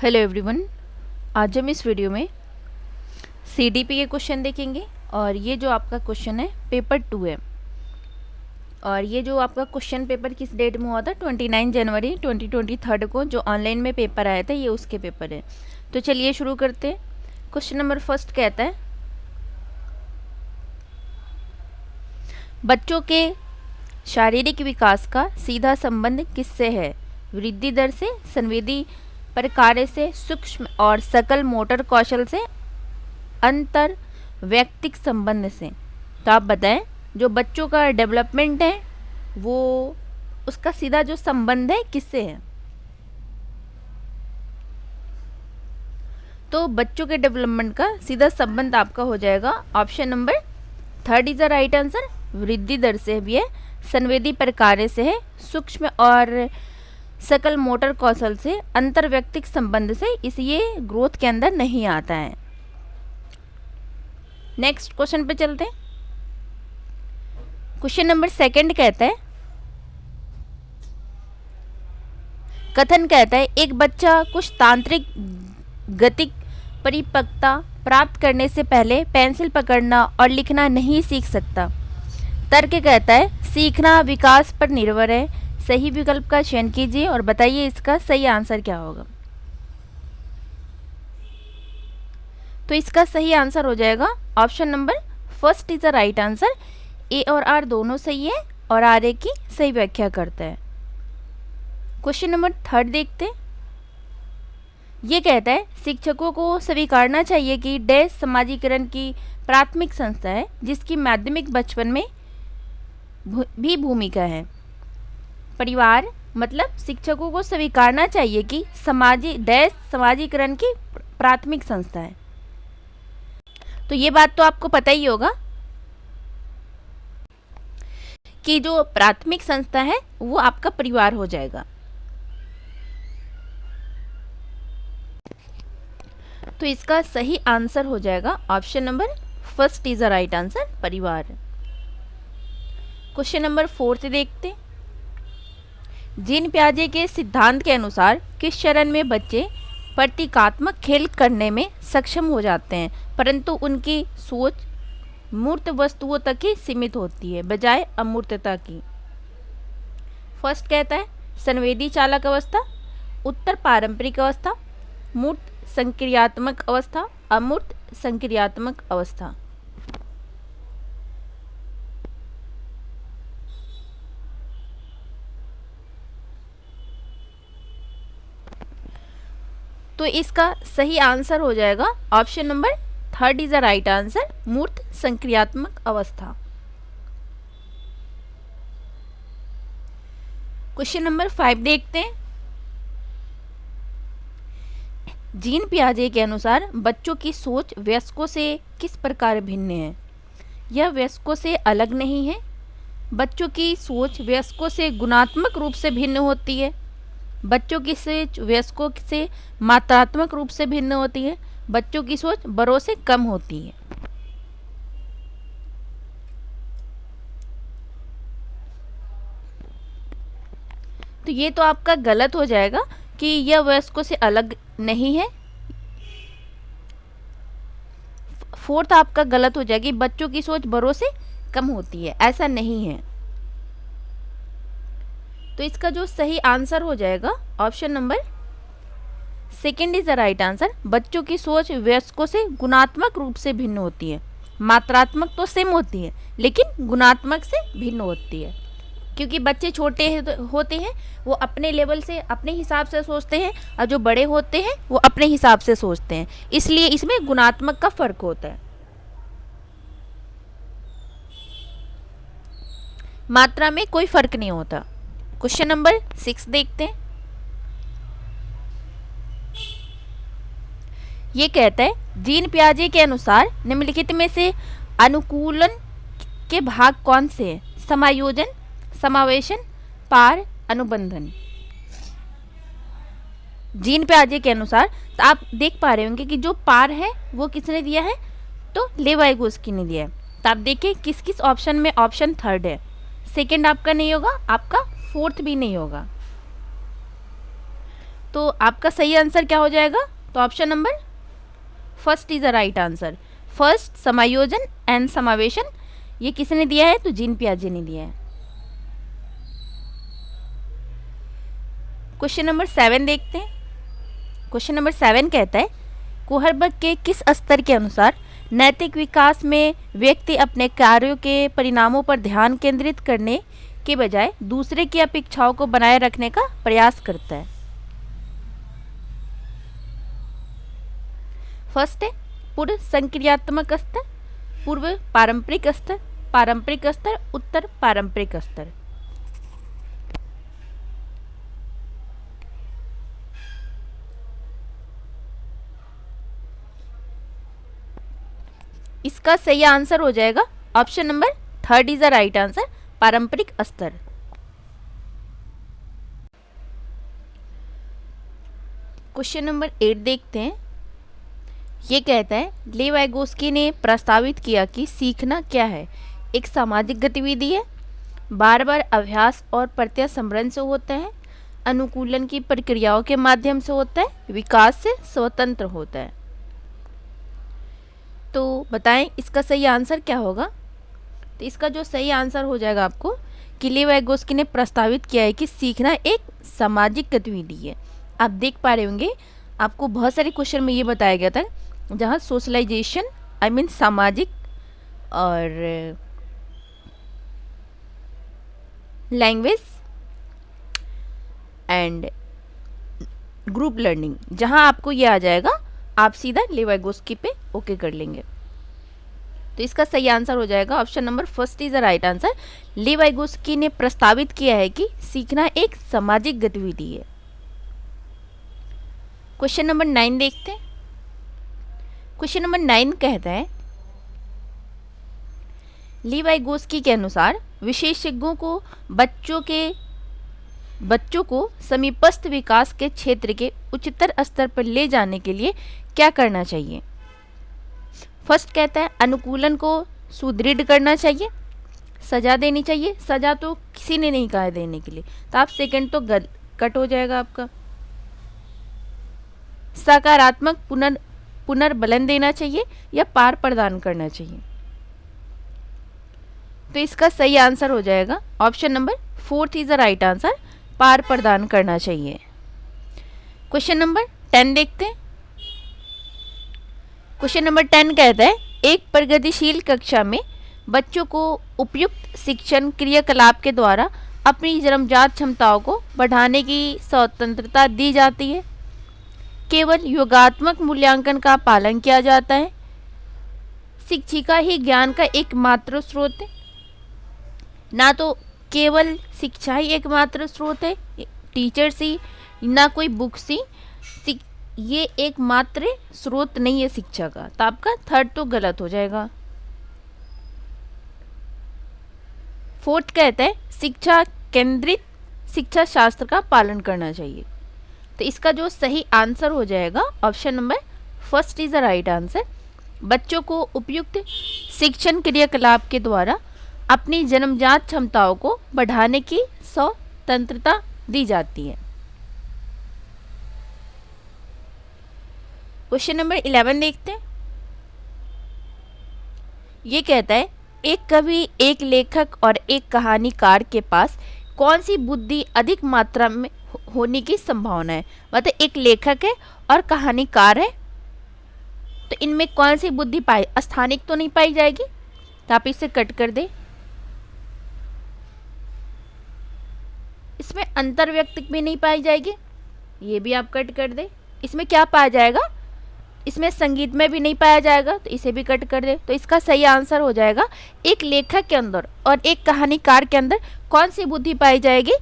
Hello everyone, आज हम इस वीडियो में सीडीपी के क्वेश्चन देखेंगे। और ये जो आपका क्वेश्चन है पेपर 2 है। और ये जो आपका क्वेश्चन पेपर किस डेट में हुआ था, 29 जनवरी 2023 को जो ऑनलाइन में पेपर आया था, ये उसके पेपर है। तो चलिए शुरू करते हैं। क्वेश्चन नंबर फर्स्ट कहता है, बच्चों के शारीरिक विकास का सीधा संबंध किससे है? वृद्धि दर से, संवेदी प्रकार्य से, सूक्ष्म और सकल मोटर कौशल से, अंतर वैयक्तिक संबंध से। तो आप बताएं, जो बच्चों का डेवलपमेंट है वो उसका सीधा जो संबंध है किससे है? तो बच्चों के डेवलपमेंट का सीधा संबंध आपका हो जाएगा option number third is the right answer. वृद्धि दर से भी है, संवेदी प्रकार्य से है, सूक्ष्म और सकल मोटर कौशल से, अंतर्वैयक्तिक संबंध से, इसलिए ग्रोथ के अंदर नहीं आता है। नेक्स्ट क्वेश्चन पे चलते हैं। क्वेश्चन नंबर सेकंड कहता है, कथन कहता है एक बच्चा कुछ तांत्रिक गतिक परिपक्वता प्राप्त करने से पहले पेंसिल पकड़ना और लिखना नहीं सीख सकता। तर्क कहता है सीखना विकास पर निर्भर है। सही विकल्प का चयन कीजिए और बताइए इसका सही आंसर क्या होगा। तो इसका सही आंसर हो जाएगा option number first is the right answer. A और आर दोनों सही है और आर ए की सही व्याख्या करता है। क्वेश्चन नंबर थर्ड देखते हैं। ये कहता है शिक्षकों को स्वीकारना चाहिए कि डैश समाजीकरण की प्राथमिक संस्था है जिसकी माध्यमिक बचपन में भी भूमिका है। परिवार मतलब शिक्षकों को स्वीकारना चाहिए कि समाजीकरण की प्राथमिक संस्था है। तो ये बात तो आपको पता ही होगा कि जो प्राथमिक संस्था है वो आपका परिवार हो जाएगा। तो इसका सही आंसर हो जाएगा option number first is the right answer, परिवार। क्वेश्चन नंबर फोर्थ देखते हैं। जीन पियाजे के सिद्धांत के अनुसार किस चरण में बच्चे प्रतीकात्मक खेल करने में सक्षम हो जाते हैं परंतु उनकी सोच मूर्त वस्तुओं तक ही सीमित होती है बजाय अमूर्तता की? फर्स्ट कहता है संवेदी चालक अवस्था, उत्तर पारंपरिक अवस्था, मूर्त संक्रियात्मक अवस्था, अमूर्त संक्रियात्मक अवस्था। तो इसका सही आंसर हो जाएगा option number third is the right answer, मूर्त संक्रियात्मक अवस्था। क्वेश्चन नंबर 5 देखते हैं। जीन पियाजे के अनुसार बच्चों की सोच वयस्कों से किस प्रकार भिन्न है? यह वयस्कों से अलग नहीं है। बच्चों की सोच वयस्कों से गुणात्मक रूप से भिन्न होती है। बच्चों की सोच वयस्कों से मात्रात्मक रूप से भिन्न होती है। बच्चों की सोच बड़ों से कम होती है। तो ये तो आपका गलत हो जाएगा कि यह वयस्कों से अलग नहीं है। फोर्थ आपका गलत हो जाएगी, बच्चों की सोच बड़ों से कम होती है, ऐसा नहीं है। तो इसका जो सही आंसर हो जाएगा option number second is the right answer. बच्चों की सोच वयस्कों से गुणात्मक रूप से भिन्न होती है। मात्रात्मक तो सेम होती है लेकिन गुणात्मक से भिन्न होती है, क्योंकि बच्चे छोटे होते हैं वो अपने लेवल से अपने हिसाब से सोचते हैं और जो बड़े होते हैं वो अपने हिसाब से सोचते हैं, इसलिए इसमें गुणात्मक का फर्क होता है, मात्रा में कोई फर्क नहीं होता। क्वेश्चन नंबर 6 देखते हैं। ये कहता है जीन पियाजे के अनुसार निम्नलिखित में से अनुकूलन के भाग कौन से हैं? समायोजन, समावेशन, पार, अनुबंधन। जीन पियाजे के अनुसार तो आप देख पा रहे होंगे कि जो पार है वो किसने दिया है, तो लेवाइगोस्की ने दिया है। तो आप देखिए किस किस ऑप्शन में ऑप्शन थर्ड है, सेकंड आपका नहीं होगा, आपका फोर्थ भी नहीं होगा। तो आपका सही आंसर क्या हो जाएगा? तो option number first is the right answer. First समायोजन एंड समावेशन, ये किसने दिया है? तो जीन पियाजे ने दिया है। क्वेश्चन नंबर 7 देखते हैं। क्वेश्चन नंबर 7 कहता है कोहरबर्ग के किस स्तर के अनुसार नैतिक विकास में व्यक्ति अपने कार्यों के परिणामों पर ध्यान केंद्रित करने के बजाय दूसरे की अपेक्षाओं को बनाए रखने का प्रयास करता है? फर्स्ट है पूर्व संक्रियात्मक स्तर, पूर्व पारंपरिक स्तर, पारंपरिक स्तर, उत्तर पारंपरिक स्तर। इसका सही आंसर हो जाएगा option number third is the right answer, पारंपरिक स्तर। क्वेश्चन नंबर 8 देखते हैं। ये कहता है लेव वाइगोस्की ने प्रस्तावित किया कि सीखना क्या है? एक सामाजिक गतिविधि है, बार बार अभ्यास और प्रत्यास्मरण से होता है, अनुकूलन की प्रक्रियाओं के माध्यम से होता है, विकास से स्वतंत्र होता है। तो बताएं इसका सही आंसर क्या होगा? तो इसका जो सही आंसर हो जाएगा आपको कि लेव वाइगोस्की ने प्रस्तावित किया है कि सीखना एक सामाजिक गतिविधि है। आप देख पा रहे होंगे आपको बहुत सारे क्वेश्चन में ये बताया गया था जहाँ सोशलाइजेशन आई मीन सामाजिक और लैंग्वेज एंड ग्रुप लर्निंग, जहाँ आपको ये आ जाएगा आप सीधा लेव वाइगोस्की पे ओके कर लेंगे। तो इसका सही आंसर हो जाएगा option number first is the right answer. लेव वाइगोस्की ने प्रस्तावित किया है कि सीखना एक सामाजिक गतिविधि है। क्वेश्चन नंबर 9 देखते हैं। क्वेश्चन नंबर 9 कहता है लेव वाइगोस्की के अनुसार विशेषज्ञों को बच्चों को समीपस्थ विकास के क्षेत्र के उच्चतर स्तर पर ले जाने के लिए क्या करना चाहिए? फर्स्ट कहता है अनुकूलन को सुदृढ़ करना चाहिए, सजा देनी चाहिए, सजा तो किसी ने नहीं कहा है देने के लिए, तो आप सेकंड तो कट हो जाएगा आपका। सकारात्मक पुनर्बलन देना चाहिए या पार प्रदान करना चाहिए? तो इसका सही आंसर हो जाएगा option number fourth is the right answer, पार प्रदान करना चाहिए। क्वेश्चन नंबर 10 देखते हैं। क्वेश्चन नंबर 10 कहता है एक प्रगतिशील कक्षा में बच्चों को उपयुक्त शिक्षण क्रियाकलाप के द्वारा अपनी जन्मजात क्षमताओं को बढ़ाने की स्वतंत्रता दी जाती है, केवल योगात्मक मूल्यांकन का पालन किया जाता है, शिक्षिका ही ज्ञान का एकमात्र स्रोत है, ना तो केवल शिक्षा ही एकमात्र स्रोत है, टीचर्स ही ना कोई बुक्स ही, ये एकमात्र स्रोत नहीं है शिक्षा का। तो आपका थर्ड तो गलत हो जाएगा। फोर्थ कहता है शिक्षा केंद्रित शिक्षा शास्त्र का पालन करना चाहिए। तो इसका जो सही आंसर हो जाएगा option number first is the right answer, बच्चों को उपयुक्त शिक्षण क्रियाकलाप के द्वारा अपनी जन्मजात क्षमताओं को बढ़ाने की स्वतंत्रता दी जाती है। क्वेश्चन नंबर 11 देखते हैं। ये कहता है एक कवि, एक लेखक और एक कहानीकार के पास कौन सी बुद्धि अधिक मात्रा में होने की संभावना है? मतलब एक लेखक है और कहानीकार है, तो इनमें कौन सी बुद्धि पाई? स्थानिक तो नहीं पाई जाएगी, तो आप इसे कट कर दे। इसमें अंतर्व्यक्तिक भी नहीं पाई जाएगी, ये भी आप कट कर दे। इसमें क्या पाया जाएगा? इसमें संगीत में भी नहीं पाया जाएगा, तो इसे भी कट कर दे। तो इसका सही आंसर हो जाएगा एक लेखक के अंदर और एक कहानीकार के अंदर कौन सी बुद्धि पाई जाएगी?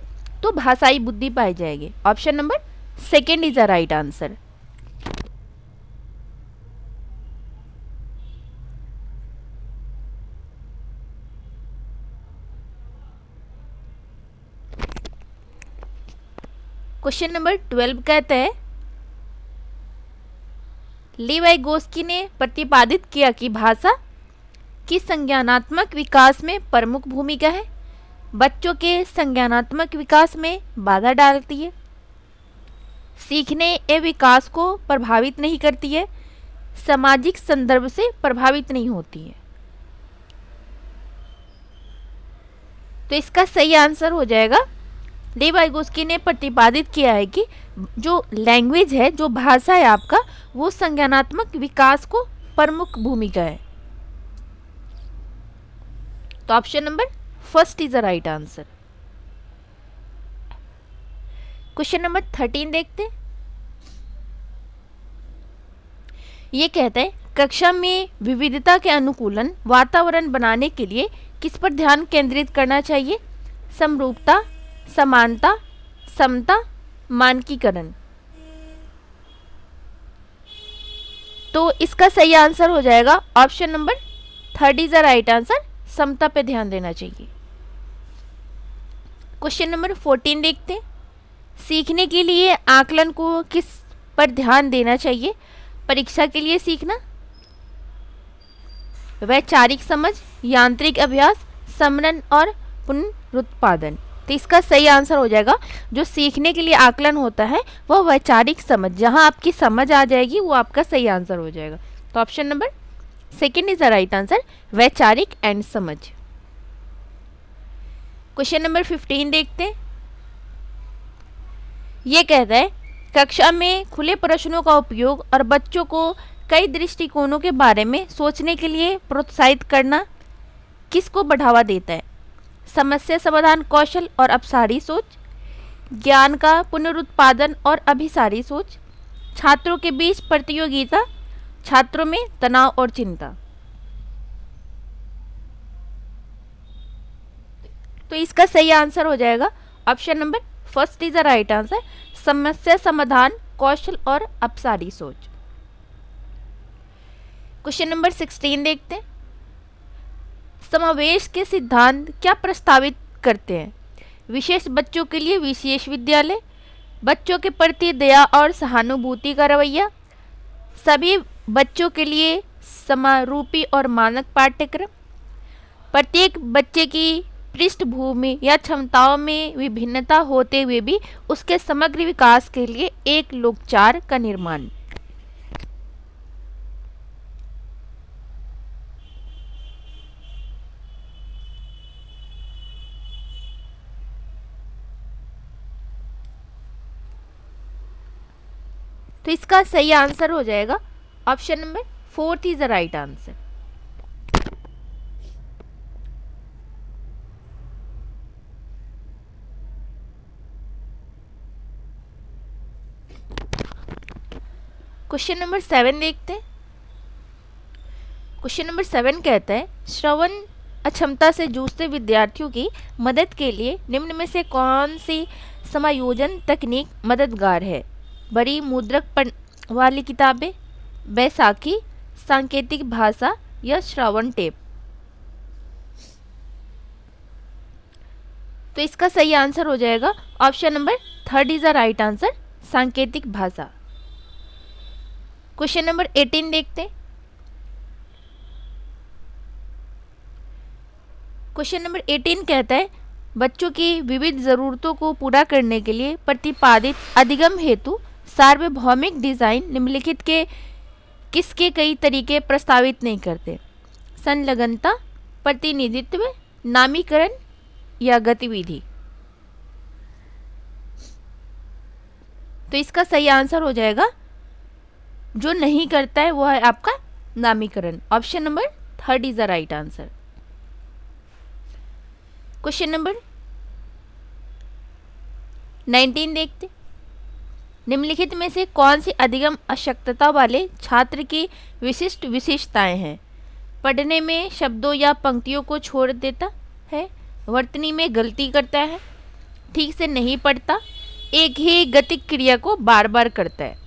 तो भाषाई बुद्धि पाई जाएगी। Option number second is the right answer. Question number 12 कहता है लेव वाइगोस्की ने प्रतिपादित किया कि भाषा की संज्ञानात्मक विकास में प्रमुख भूमिका है, बच्चों के संज्ञानात्मक विकास में बाधा डालती है, सीखने एवं विकास को प्रभावित नहीं करती है, सामाजिक संदर्भ से प्रभावित नहीं होती है। तो इसका सही आंसर हो जाएगा, डी वाइगोस्की ने प्रतिपादित किया है कि जो लैंग्वेज है, जो भाषा है आपका, वो संज्ञानात्मक विकास को प्रमुख भूमिका है। तो option number first is the right answer. Question number 13 देखते हैं। ये कहता है कक्षा में विविधता के अनुकूलन वातावरण बनाने के लिए किस पर ध्यान केंद्रित करना चाहिए? समरूपता, समानता, समता, मानकीकरण। तो इसका सही आंसर हो जाएगा option number 3 is the right answer, समता पे ध्यान देना चाहिए। क्वेश्चन नंबर 14 देखते हैं। सीखने के लिए आकलन को किस पर ध्यान देना चाहिए? परीक्षा के लिए सीखना, वैचारिक समझ, यांत्रिक अभ्यास, समरण और पुनरुत्पादन। तो इसका सही आंसर हो जाएगा, जो सीखने के लिए आकलन होता है वह वैचारिक समझ, जहां आपकी समझ आ जाएगी वो आपका सही आंसर हो जाएगा। तो option number 2 is the right answer, वैचारिक एंड समझ। क्वेश्चन नंबर 15 देखते हैं। ये कहता है कक्षा में खुले प्रश्नों का उपयोग और बच्चों को कई दृष्टिकोणों के बारे में सोचने के लिए प्रोत्साहित करना किसको बढ़ावा देता है? समस्या समाधान कौशल और अपसारी सोच, ज्ञान का पुनरुत्पादन और अभिसारी सोच, छात्रों के बीच प्रतियोगिता, छात्रों में तनाव और चिंता। तो इसका सही आंसर हो जाएगा option number 1 is the right answer, समस्या समाधान कौशल और अपसारी सोच। क्वेश्चन नंबर 16 देखते हैं। समावेश के सिद्धांत क्या प्रस्तावित करते हैं? विशेष बच्चों के लिए विशेष विद्यालय, बच्चों के प्रति दया और सहानुभूति का रवैया, सभी बच्चों के लिए समारूपी और मानक पाठ्यक्रम, प्रत्येक बच्चे की पृष्ठभूमि या क्षमताओं में विभिन्नता होते हुए भी उसके समग्र विकास के लिए एक लोकचार का निर्माण। तो इसका सही आंसर हो जाएगा option number 4 is the right answer. Question number 7 देखते हैं। क्वेश्चन नंबर 7 कहता है श्रवण अक्षमता से जूझते विद्यार्थियों की मदद के लिए निम्न में से कौन सी समायोजन तकनीक मददगार है? बड़ी मुद्रक वाली किताबें, बैसाखी, सांकेतिक भाषा या श्रवण टेप। तो इसका सही आंसर हो जाएगा option number 3 is the right answer, सांकेतिक भाषा। क्वेश्चन नंबर 18 देखते हैं। क्वेश्चन नंबर 18 कहता है बच्चों की विविध ज़रूरतों को पूरा करने के लिए प्रतिपादित अधिगम हेतु सार्वभौमिक डिज़ाइन निम्नलिखित के किसके कई तरीके प्रस्तावित नहीं करते? संलग्नता, प्रतिनिधित्व, नामीकरण या गतिविधि। तो इसका सही आंसर हो जाएगा, जो नहीं करता है वो है आपका नामीकरण। Option number 3 is the right answer. Question number 19 देखते। निम्नलिखित में से कौन सी अधिगम अशक्तता वाले छात्र की विशिष्ट विशेषताएं हैं? पढ़ने में शब्दों या पंक्तियों को छोड़ देता है, वर्तनी में गलती करता है, ठीक से नहीं पढ़ता, एक ही गतिक क्रिया को बार बार करता है।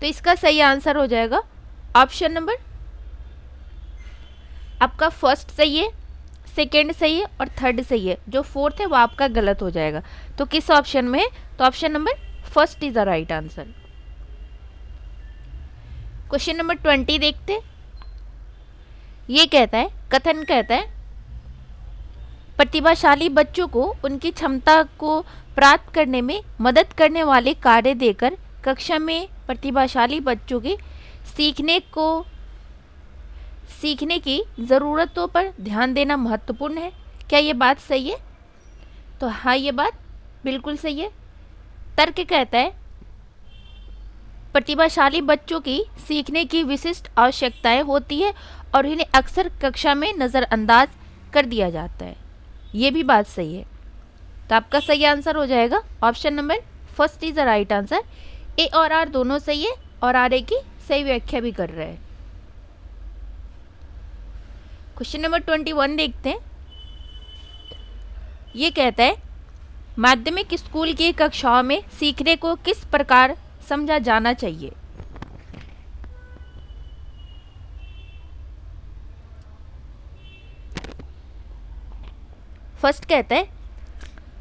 तो इसका सही आंसर हो जाएगा ऑप्शन नंबर आपका 1 सही है, 2 सही है और 3 सही है। जो 4th है वो आपका गलत हो जाएगा। तो किस ऑप्शन में है? तो option number 1 is the right answer. Question number 20 देखते। ये कहता है, कथन कहता है प्रतिभाशाली बच्चों को उनकी क्षमता को प्राप्त करने में मदद करने वाले कार्य देकर कक्षा में प्रतिभाशाली बच्चों के सीखने की ज़रूरतों पर ध्यान देना महत्वपूर्ण है। क्या ये बात सही है? तो हाँ, ये बात बिल्कुल सही है। तर्क कहता है प्रतिभाशाली बच्चों की सीखने की विशिष्ट आवश्यकताएं होती है और इन्हें अक्सर कक्षा में नज़रअंदाज कर दिया जाता है। ये भी बात सही है। तो आपका सही आंसर हो जाएगा option number first is the right answer. A और आर दोनों सही है और आर ए की सही व्याख्या भी कर रहे हैं। क्वेश्चन नंबर 21 देखते हैं। ये कहता है माध्यमिक स्कूल की कक्षाओं में सीखने को किस प्रकार समझा जाना चाहिए? फर्स्ट कहता है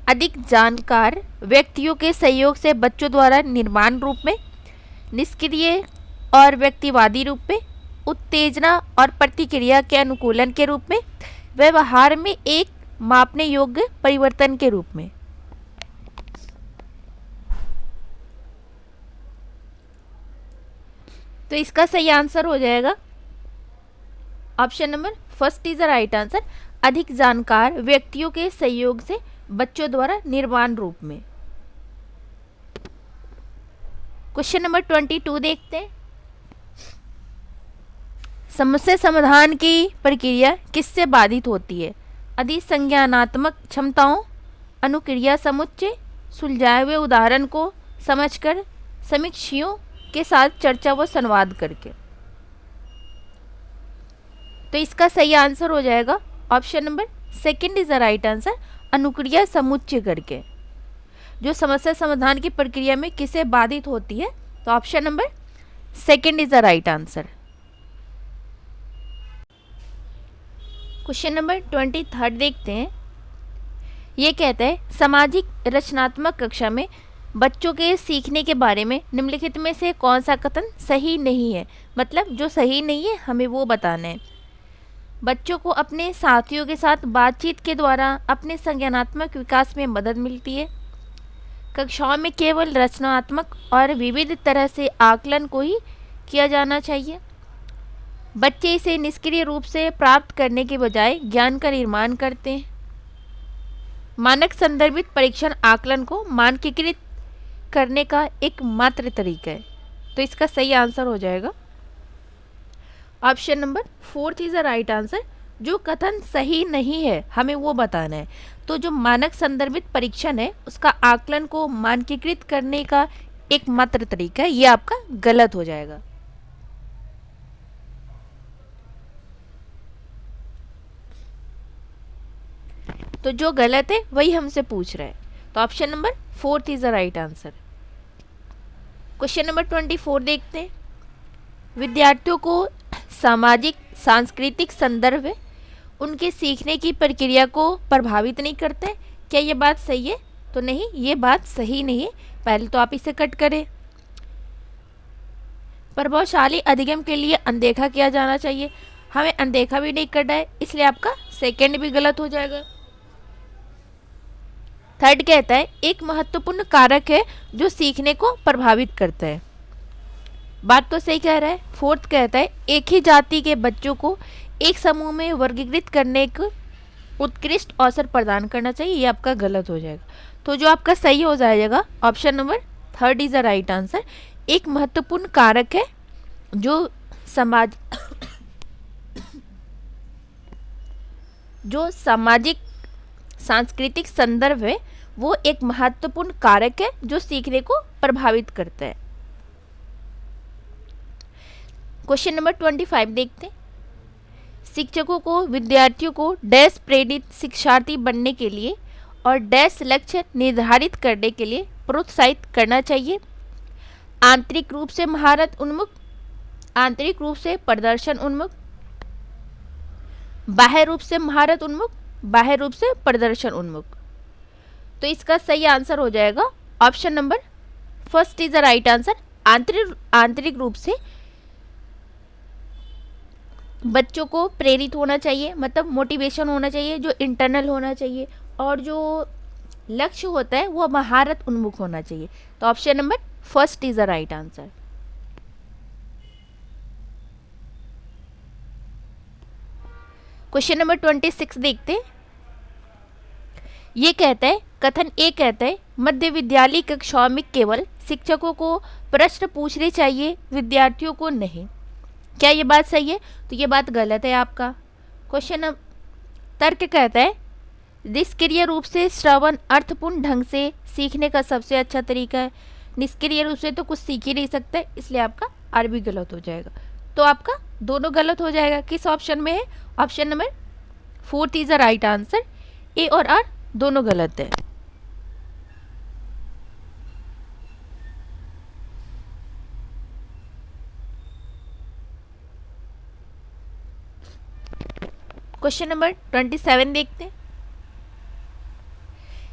अधिक जानकार व्यक्तियों के सहयोग से बच्चों द्वारा निर्माण रूप में, निष्क्रिय और व्यक्तिवादी रूप में, उत्तेजना और प्रतिक्रिया के अनुकूलन के रूप में, व्यवहार में एक मापने योग्य परिवर्तन के रूप में। तो इसका सही आंसर हो जाएगा option number first is the right answer. अधिक जानकार व्यक्तियों के सहयोग से बच्चों द्वारा निर्माण रूप में। क्वेश्चन नंबर 22 देखते हैं। समस्या समाधान की प्रक्रिया किससे बाधित होती है? अधिक संज्ञानात्मक क्षमताओं, अनुक्रिया समुच्चय, सुलझाए हुए उदाहरण को समझकर, समीक्षियों के साथ चर्चा व संवाद करके। तो इसका सही आंसर हो जाएगा option number second is the right answer, अनुक्रिया समुच्चय करके। जो समस्या समाधान की प्रक्रिया में किसे बाधित होती है? तो option number second is the right answer. Question number 23 देखते हैं। ये कहता है सामाजिक रचनात्मक कक्षा में बच्चों के सीखने के बारे में निम्नलिखित में से कौन सा कथन सही नहीं है? मतलब जो सही नहीं है हमें वो बताना है। बच्चों को अपने साथियों के साथ बातचीत के द्वारा अपने संज्ञानात्मक विकास में मदद मिलती है। कक्षाओं में केवल रचनात्मक और विविध तरह से आकलन को ही किया जाना चाहिए। बच्चे इसे निष्क्रिय रूप से प्राप्त करने के बजाय ज्ञान का निर्माण करते हैं। मानक संदर्भित परीक्षण आकलन को मानकीकृत करने का एक मात्र तरीका है। तो इसका सही आंसर हो जाएगा option number fourth is the right answer. जो कथन सही नहीं है हमें वो बताना है। तो जो मानक संदर्भित परीक्षण है उसका आकलन को मानकीकृत करने का एक मात्र तरीका है, ये आपका गलत हो जाएगा। तो जो गलत है वही हमसे पूछ रहा है। तो option number fourth is the right answer. Question number 24 देखते हैं। विद्यार्थियों को सामाजिक सांस्कृतिक संदर्भ उनके सीखने की प्रक्रिया को प्रभावित नहीं करते। क्या ये बात सही है? तो नहीं, ये बात सही नहीं है। पहले तो आप इसे कट करें। प्रभावशाली अधिगम के लिए अनदेखा किया जाना चाहिए, हमें अनदेखा भी नहीं करना है, इसलिए आपका सेकंड भी गलत हो जाएगा। थर्ड कहता है एक महत्वपूर्ण कारक है जो सीखने को प्रभावित करता है। बात तो सही कह रहा है। फोर्थ कहता है एक ही जाति के बच्चों को एक समूह में वर्गीकृत करने का उत्कृष्ट अवसर प्रदान करना चाहिए, ये आपका गलत हो जाएगा। तो जो आपका सही हो जाएगा option number third is the right answer. एक महत्वपूर्ण कारक है जो सामाजिक सांस्कृतिक संदर्भ है, वो एक महत्वपूर्ण कारक है जो सीखने को प्रभावित करता है। क्वेश्चन नंबर 25 देखते हैं। शिक्षकों को विद्यार्थियों को डैश प्रेरित शिक्षार्थी बनने के लिए और डैश लक्ष्य निर्धारित करने के लिए प्रोत्साहित करना चाहिए। आंतरिक रूप से महारत उन्मुख, आंतरिक रूप से प्रदर्शन उन्मुख, बाह्य रूप से महारत उन्मुख, बाह्य रूप से प्रदर्शन उन्मुख। तो इसका सही आंसर हो जाएगा option number first is the right answer. आंतरिक रूप से बच्चों को प्रेरित होना चाहिए, मतलब मोटिवेशन होना चाहिए, जो इंटरनल होना चाहिए। और जो लक्ष्य होता है वो महारत उन्मुख होना चाहिए। तो option number first is the right answer. Question number 26 देखते हैं। ये कहता है, कथन ए कहता है मध्य विद्यालय कक्षाओं में केवल शिक्षकों को प्रश्न पूछने चाहिए, विद्यार्थियों को नहीं। क्या ये बात सही है? तो ये बात गलत है आपका। क्वेश्चन तर्क कहता है निष्क्रिय रूप से श्रवण अर्थपूर्ण ढंग से सीखने का सबसे अच्छा तरीका है। निष्क्रिय रूप से तो कुछ सीख ही नहीं सकते, इसलिए आपका आर भी गलत हो जाएगा। तो आपका दोनों गलत हो जाएगा। किस ऑप्शन में है? Option number 4 is the right answer. A और आर दोनों गलत है। क्वेश्चन नंबर 27 देखते हैं।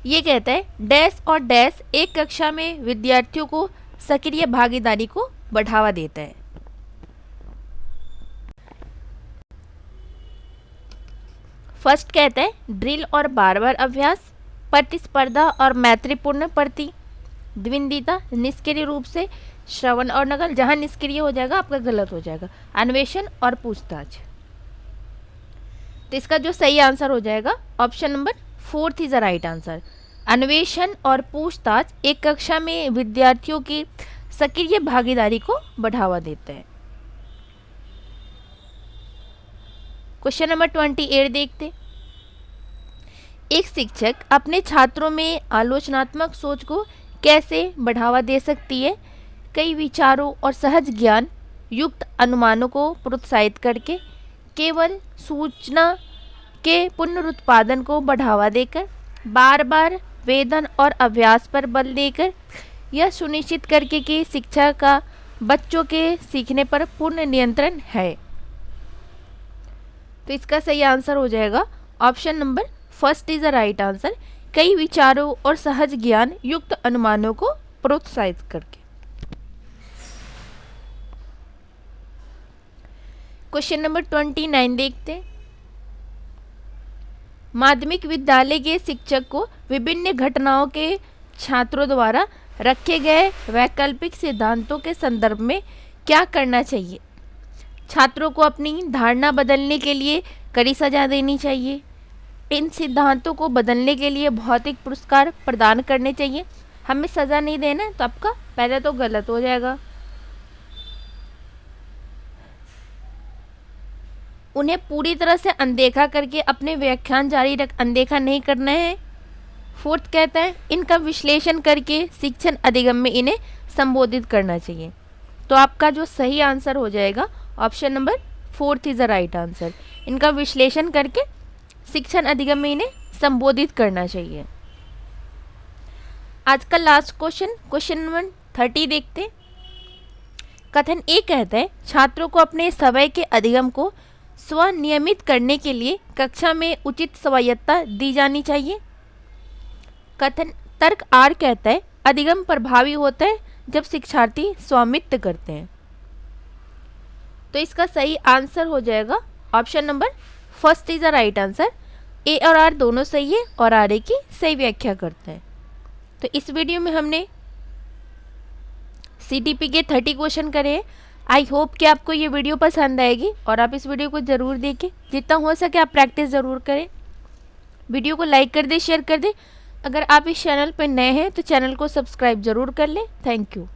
ये कहता है डैश और डैश एक कक्षा में विद्यार्थियों को सक्रिय भागीदारी को बढ़ावा देता है। फर्स्ट कहता है ड्रिल और बार बार अभ्यास, प्रतिस्पर्धा और मैत्रीपूर्ण प्रतिद्वंदिता, निष्क्रिय रूप से श्रवण और नकल। जहां निष्क्रिय हो जाएगा आपका गलत हो जाएगा। अन्वेषण और पूछताछ। तो इसका जो सही आंसर हो जाएगा option number 4 is the right answer. अन्वेषण और पूछताछ एक कक्षा में विद्यार्थियों की सक्रिय भागीदारी को बढ़ावा देते हैं। क्वेश्चन नंबर 28 देखते। एक शिक्षक अपने छात्रों में आलोचनात्मक सोच को कैसे बढ़ावा दे सकती है? कई विचारों और सहज ज्ञान युक्त अनुमानों को प्रोत्साहित करके, केवल सूचना के पुनरुत्पादन को बढ़ावा देकर, बार बार वेदन और अभ्यास पर बल देकर, यह सुनिश्चित करके कि शिक्षा का बच्चों के सीखने पर पूर्ण नियंत्रण है। तो इसका सही आंसर हो जाएगा option number 1 is the right answer. कई विचारों और सहज ज्ञान युक्त अनुमानों को प्रोत्साहित करके। क्वेश्चन नंबर 29 देखते हैं। माध्यमिक विद्यालय के शिक्षक को विभिन्न घटनाओं के छात्रों द्वारा रखे गए वैकल्पिक सिद्धांतों के संदर्भ में क्या करना चाहिए? छात्रों को अपनी धारणा बदलने के लिए कड़ी सजा देनी चाहिए, इन सिद्धांतों को बदलने के लिए भौतिक पुरस्कार प्रदान करने चाहिए। हमें सज़ा नहीं देना है, तो आपका पहले तो गलत हो जाएगा। उन्हें पूरी तरह से अनदेखा करके अपने व्याख्यान जारी अनदेखा नहीं करना है। 4 कहता है इनका विश्लेषण करके शिक्षण अधिगम में इन्हें संबोधित करना चाहिए। तो आपका जो सही आंसर हो जाएगा option number 4 is the right answer. इनका विश्लेषण करके शिक्षण अधिगम में इन्हें संबोधित करना चाहिए। आज का लास्ट क्वेश्चन नंबर 30 देखते। कथन ए कहता है छात्रों को अपने समय के अधिगम को स्वनियमित करने के लिए कक्षा में उचित स्वायत्तता दी जानी चाहिए। कथन तर्क आर कहता है अधिगम प्रभावी होता है जब शिक्षार्थी स्वामित्व करते हैं। तो इसका सही आंसर हो जाएगा option number 1 is the right answer. A और आर दोनों सही है और आर ए की सही व्याख्या करते हैं। तो इस वीडियो में हमने CTP के 30 क्वेश्चन करे हैं। आई होप कि आपको ये वीडियो पसंद आएगी और आप इस वीडियो को ज़रूर देखें। जितना हो सके आप प्रैक्टिस ज़रूर करें। वीडियो को लाइक कर दें, शेयर कर दें। अगर आप इस चैनल पर नए हैं तो चैनल को सब्सक्राइब ज़रूर कर लें। Thank you.